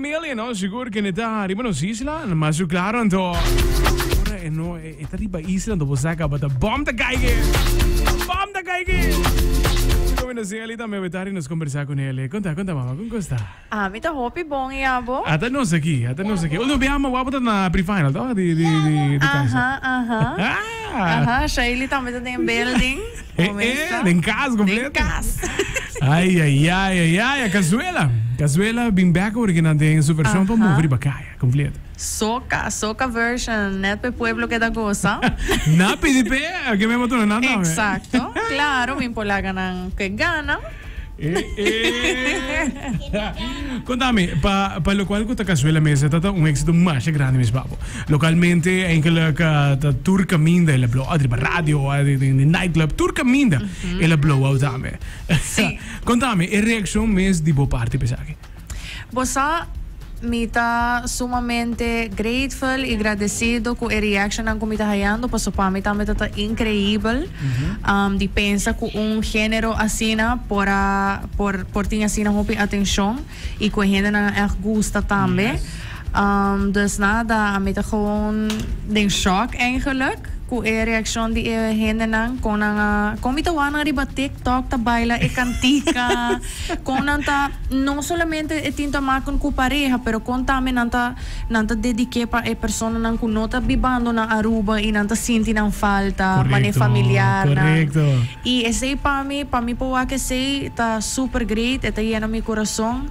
million, no? Siguro que neta arriba nos isla, mas claro, então. Agora no, está arriba isla, então você acaba de bomb da caiga. Bomb da caiga. Como não sei, ali também vai nos conversar com ele. Conta, mama, como está? Ah, me tá hopi bom, Iabo. Até nós aqui. Olha, bem, mas vamos na pre-final, tá? De casa. Aham, siya ele também tá em building. Em casa completo. Em casa. Ai, a Cazuela, bem back original tem sua versão para mover bacaya, completo. Soca version, net pe pueblo que da goza. Na PDP, que me botou nada. Exacto. Claro, me impolaga ng que gana. Contame, para lo cual con Cazuela mesa está un éxito más grande, mis papo. Localmente, en que la tour caminda, el blow out de radio, de nightclub, tour caminda, el blowout también. Sí. Contame, ¿qué reacción mes de bo parte pesake? Bosa, me tá sumamente grateful e agradecido com a reaction ang kumita hayando paso para mim também tá incrível de pensa com gênero assim por tinha assim hopi atenção e com gente na gusta também dus nada me tá gewoon den shock eigenlijk com a reaction de gente nang com me tá wana riba TikTok tá baila e cantica com nanta não solamente é tinta marcon com pareja pero com também nanta dedique para a pessoa nang com nota bibando na Aruba e nanta sinti nang falta mane familiar correcto e esse para mim po que sei tá super great eta llena mi coração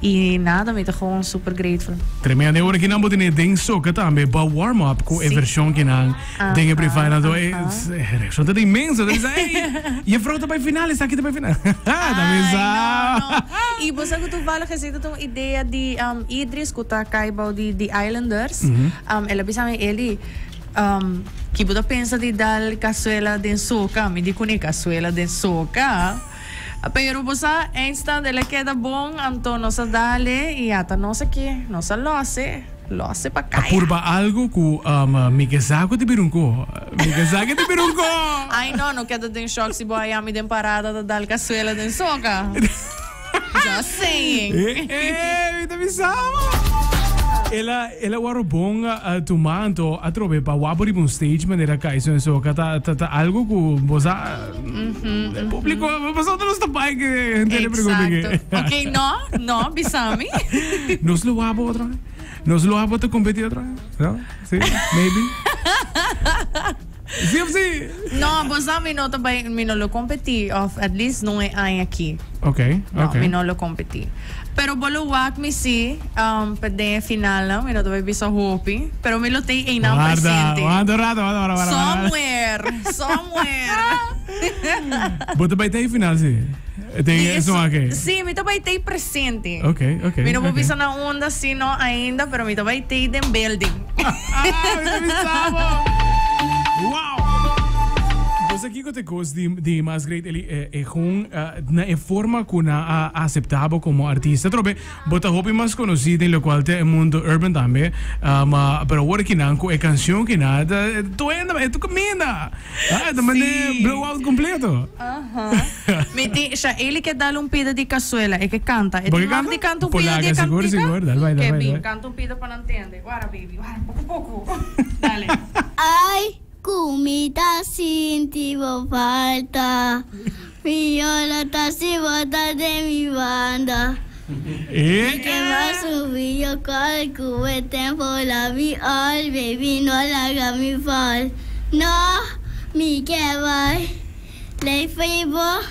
e nada me tá gewoon super grateful tremendo agora que não pode nem den soca também para warm up com a versão que não tem pre-final reação tá imensa e a frota para final está aqui para final também sabe e você que tu fala que você tem uma ideia de Idris que tá caiba de Islanders ela bisa me ele que você pensa de dar cazuela de soca me digo nem cazuela de soca pero bosa instant ele queda bom então nossa dale e até nossa que nossa lo hace para caer apurba algo que me casaco de birunco ai não quero de choque se boa me den parada da dar cazuela de soca just saying me tá avisando ela guarda bom a tomato a trove para guapor um stage maneira que isso so tá algo que você público você não está pai que gente pergunta que ok não bisami nos lo guapo outra nos lo guapo te competir outra não sim maybe sim não bisami não também me não lo competi of at least não é aqui ok me não lo competi pero bolo wak mi si pede final me no te bisa hopi pero me lo te en presente somewhere bota vai ter final sim tem isso aqui sim me to vai ter presente ok me não vou bisa na onda sino ainda pero me to vai ter den building wow Você aqui que te gosta de mais great ele é na forma que na aceitável como artista trobe bota hobby mais conhecido no qual te mundo urban também mas para agora que não com a canção que nada tu ainda é tu caminha também blowout completo me deixa ele que dá pida de cazuela é que canta é que canta pida de cantica seguro vai que canta pida para entender agora baby pouco dale ai comida sintivo falta viola si bota de mi banda que va a subir yo calculo el tiempo la vi all baby no la haga mi fall no mi que va le fibo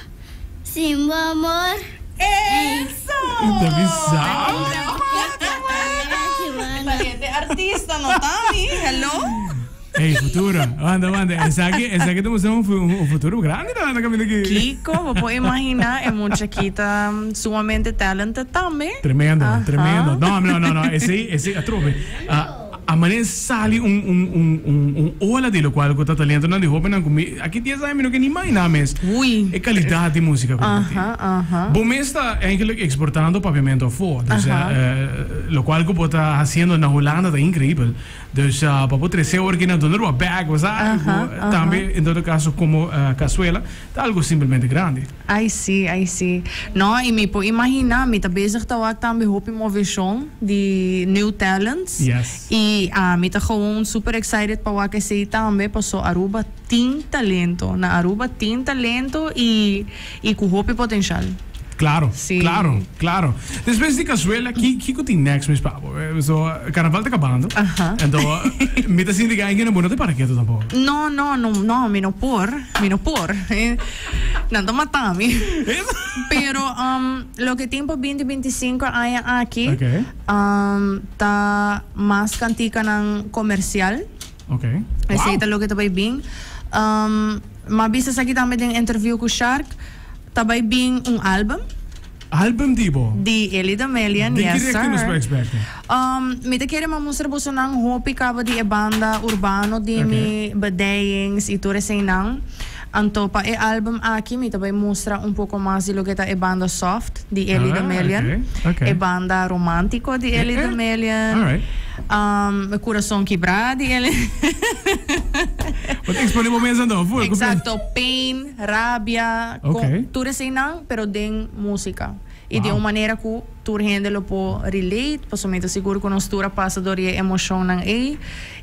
sin amor eso valiente artista no Tami hello Hey, futuro. Anda. Essa aqui temos um futuro grande na caminho aqui. Kiko, vou imaginar, é muito chiquita, sumamente talented também. Tremendo. Não. Esse a trove. a maneira sali ola de lo qual que talento não de roupa não comi aqui 10 anos que nem mais nada mesmo é qualidade de música bom mesmo está eigenlijk exportando papiamento fora lo qual que está haciendo na Holanda está incrível dus para poder ser originado no uma bag também em todo caso como cazuela está algo simplesmente grande. I see. No, e me pode imaginar, me tá bezig te werk também roupa uma versão de New Talents. Yes. E me tá gewoon super excited para werk esse também passou Aruba tem talento, na Aruba tem talento e com roupa potencial. Claro, Sim. claro. Depois de cazuela, que tem next, mas papo? So, carnaval tá acabando. Então, me tá sentindo que não é para quê tampouco. No, me no por. Não, matame. Pero, lo que tempo 2025 hay aqui, tá mais cantica ng comercial. Okay. Esse é lo que tá bem. Mabisa sa kita também interview com Shark. Tabay bing album. Album tipo? De Eli D'Amelio, yes sir. Que nos pode expectar? Me te querer mostrar você nang hopi kaba di banda urbano di mi badayings itore say nang. Anto pa album aqui me tabay mostra pouco mais de lo que tá banda soft de Eli D'Amelio. E banda romântico de Eli D'Amelio. Alright. Coração quebrado de Eli. Wat exponemos mesmo não, foi? Exacto, pain, rabia, tudo assim não, pero den música. E de uma maneira que tu gente lo pode relate, pessoalmente seguro que nós tura passa door je emoção nang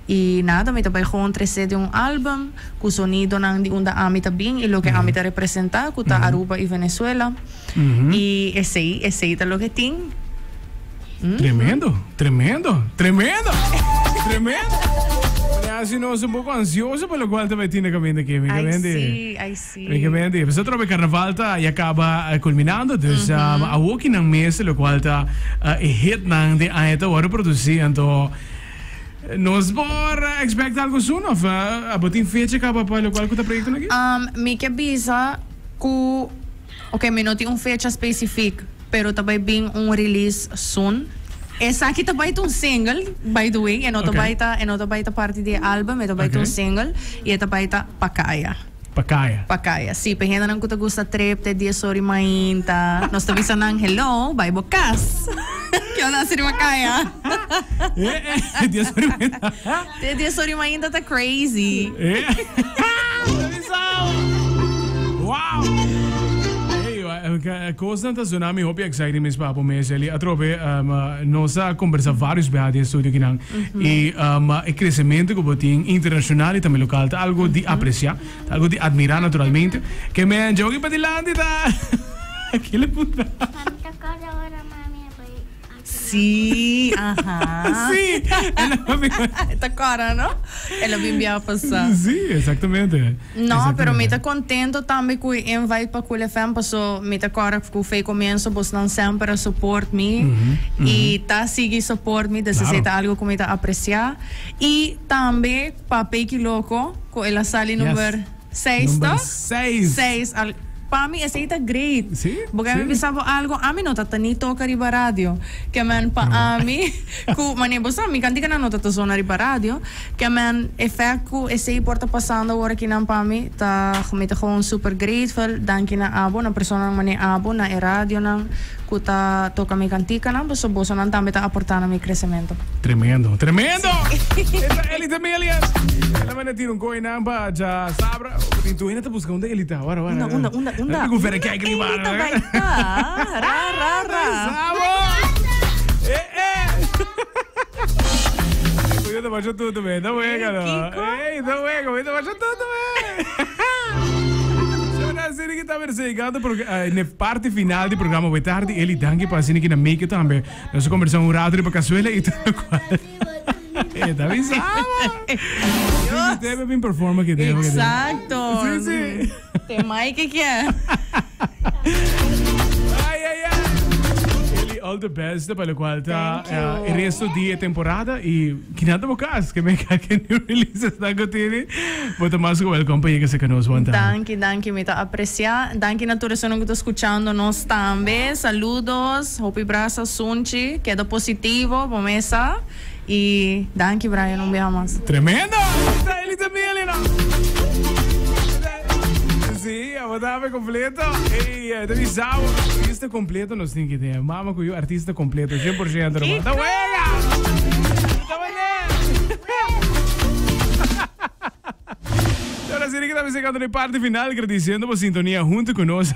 e nada, me também gewoon de álbum, com sonido nang de onda amita bem e lo que amita representa, que tá Aruba e Venezuela. E esse é lo que tem. Tremendo. Assim, nós um pouco ansioso pelo qual também tinha que vir aqui. I see. Mas outro carnaval tá e acaba culminando, dus a walking ng mês, lo qual tá hit nang de aeta hora produzir, então nós por expect algo soon of abotin fecha acaba para lo qual que tá projeto aqui. Me que bisa ku me não tem fecha específica, pero também bem release soon. Essa aqui também é single, by the way. É não também tá parte do álbum, é também um single e é também tá Pacaya. Sim, porque ainda não que gusta trip, te dia sorry mainta. Nós também sanang hello, bye bocas. Que eu nasci de Pacaya. Dia sorry mainta. Te dia sorry mainta tá crazy. Wow. Constant tsunami hopi exciting mes papo mes ali atrobe nossa conversa vários beados estúdio que não e o crescimento que botin internacional e também local tá algo de apreciar algo de admirar naturalmente que me jogue para dilante tá aquele puta Sim, Sim, tá cara, não? Ela vem a passar. Sim, exatamente. Não, pero me tá contento também com o invite para o FM, porque me tá cara que foi começo, você não sempre support me e tá seguir support me, desse é algo que me tá apreciar e também papel que louco, com ela sale número 6, tá? 6. Para mim, esse é great. Sim. Porque me pensava algo, a mim não tá nem toca riba rádio. Que man para mim, ku manibosa, mi canti que não tá zona riba rádio. Que man efeito esse porta passando agora aqui na para mim, tá me tá gewoon super grateful. Danke na abo na persona mani abo na rádio na ku tá toca mi canti que não, so boso não também tá aportando mi crescimento. Tremendo. Essa Eli D'Amelio. Ela vai tirar coin namba já sabra. Tu ainda tá buscando Eli tá agora. Unda. Confere que hay que animar. Eu te baixo tudo bem, tá bem, cara. Ei, tá bem, eu te baixo tudo bem. Eu não sei que tá perseguindo porque na parte final do programa vai tarde ele danke para assim que na make também. Nós conversamos um rato para caçuela e tudo qual. Tá avisado. Deve vir performar que deve. Exato. Sim. Tem mais que é. Ai. Ele all the best para o qual tá o resto da temporada e que nada bocas que me que new releases da gotini. Muito mais welcome para que se conosco one time. Danke, me tá apreciar. Danke na todos que estão escutando nós também. Saludos. Hope braça sunchi, queda positivo, promessa. Y danke, Brian, un viaje más. Tremendo. Está él también, Elena. Sí, abotame completo. Ey, te avisaba. Artista completo, não tem que ideia. Mama com o artista completo, 100%. Tá buena. Tá buena. Ahora sí que estamos llegando a la parte final, agradeciendo por sintonía junto con nosotros.